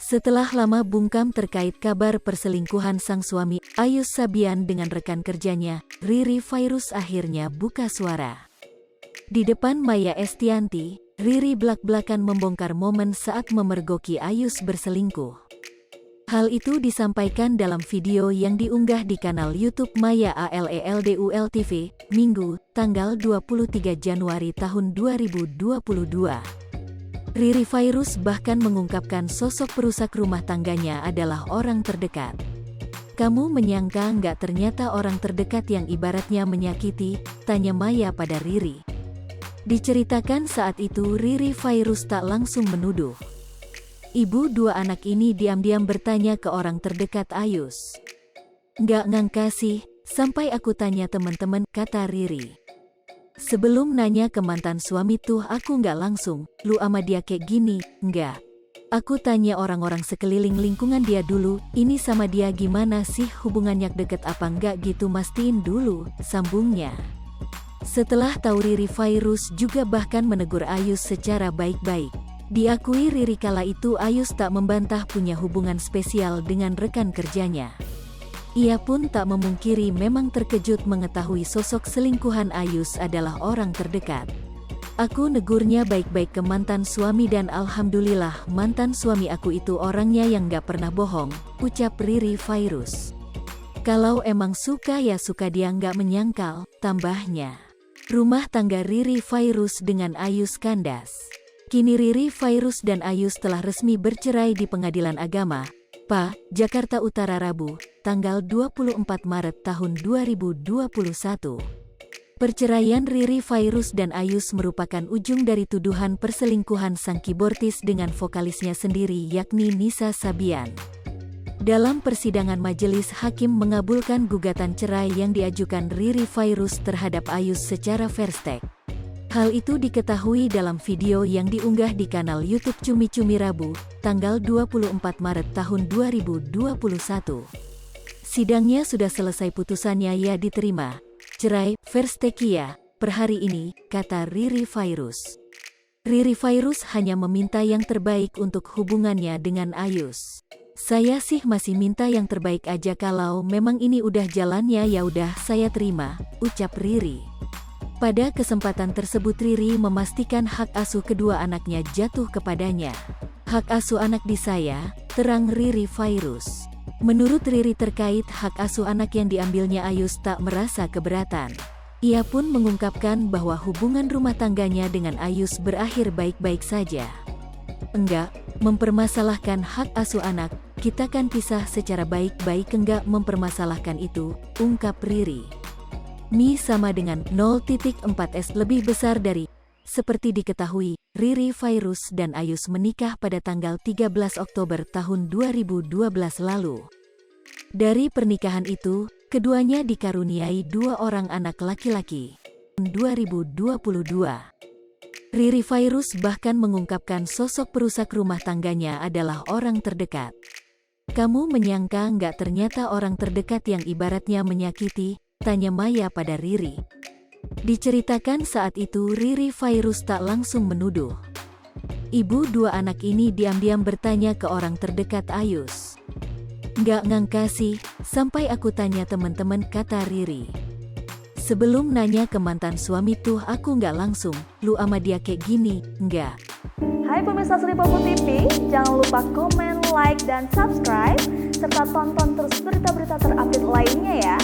Setelah lama bungkam terkait kabar perselingkuhan sang suami, Ayus Sabian dengan rekan kerjanya, Riri Fairuz akhirnya buka suara. Di depan Maya Estianty, Riri belak-belakan membongkar momen saat memergoki Ayus berselingkuh. Hal itu disampaikan dalam video yang diunggah di kanal YouTube Maya ALELDUL TV, Minggu, tanggal 23 Januari tahun 2022. Riri Fairuz bahkan mengungkapkan sosok perusak rumah tangganya adalah orang terdekat. "Kamu menyangka nggak ternyata orang terdekat yang ibaratnya menyakiti?" tanya Maya pada Riri. Diceritakan saat itu Riri Fairuz tak langsung menuduh. Ibu dua anak ini diam-diam bertanya ke orang terdekat Ayus. "Nggak ngangka sih, sampai aku tanya teman-teman," kata Riri. "Sebelum nanya ke mantan suami tuh aku nggak langsung, 'Lu ama dia kayak gini,' nggak. Aku tanya orang-orang sekeliling lingkungan dia dulu, 'Ini sama dia gimana sih, hubungannya deket apa nggak gitu, mastiin dulu,' sambungnya. Setelah tahu Riri Fairuz juga bahkan menegur Ayus secara baik-baik. Diakui Riri kala itu Ayus tak membantah punya hubungan spesial dengan rekan kerjanya. Ia pun tak memungkiri memang terkejut mengetahui sosok selingkuhan Ayus adalah orang terdekat. "Aku negurnya baik-baik ke mantan suami dan alhamdulillah mantan suami aku itu orangnya yang gak pernah bohong," ucap Riri Fairuz. "Kalau emang suka ya suka, dia gak menyangkal," tambahnya. Rumah tangga Riri Fairuz dengan Ayus kandas. Kini Riri Fairuz dan Ayus telah resmi bercerai di Pengadilan Agama, Jakarta Utara Rabu, tanggal 24 Maret tahun 2021. Perceraian Riri Fairuz dan Ayus merupakan ujung dari tuduhan perselingkuhan sang keyboardis dengan vokalisnya sendiri yakni Nisa Sabian. Dalam persidangan majelis hakim mengabulkan gugatan cerai yang diajukan Riri Fairuz terhadap Ayus secara fair stake. Hal itu diketahui dalam video yang diunggah di kanal YouTube Cumi Cumi Rabu, tanggal 24 Maret tahun 2021. Sidangnya sudah selesai, putusannya ya diterima. "Cerai, fair stake ya, per hari ini," kata Riri Fairuz. Riri Fairuz hanya meminta yang terbaik untuk hubungannya dengan Ayus. "Saya sih masih minta yang terbaik aja, kalau memang ini udah jalannya ya udah saya terima," ucap Riri. Pada kesempatan tersebut Riri memastikan hak asuh kedua anaknya jatuh kepadanya. "Hak asuh anak di saya," terang Riri Fairuz. Menurut Riri terkait hak asuh anak yang diambilnya Ayus tak merasa keberatan. Ia pun mengungkapkan bahwa hubungan rumah tangganya dengan Ayus berakhir baik-baik saja. "Enggak mempermasalahkan hak asuh anak, kita kan pisah secara baik-baik, enggak mempermasalahkan itu," ungkap Riri. Mi sama dengan 0.4S lebih besar dari. Seperti diketahui, Riri Fairuz dan Ayus menikah pada tanggal 13 Oktober tahun 2012 lalu. Dari pernikahan itu, keduanya dikaruniai 2 orang anak laki-laki. 2022. Riri Fairuz bahkan mengungkapkan sosok perusak rumah tangganya adalah orang terdekat. "Kamu menyangka nggak ternyata orang terdekat yang ibaratnya menyakiti?" tanya Maya pada Riri. Diceritakan saat itu Riri Fairuz tak langsung menuduh. Ibu dua anak ini diam-diam bertanya ke orang terdekat Ayus. "Nggak ngangka sih, sampai aku tanya teman-teman," kata Riri. "Sebelum nanya ke mantan suami tuh aku nggak langsung, 'Lu ama dia kayak gini,' nggak." Hai pemirsa Sri Popo TV, jangan lupa komen, like, dan subscribe, serta tonton terus berita-berita terupdate lainnya ya.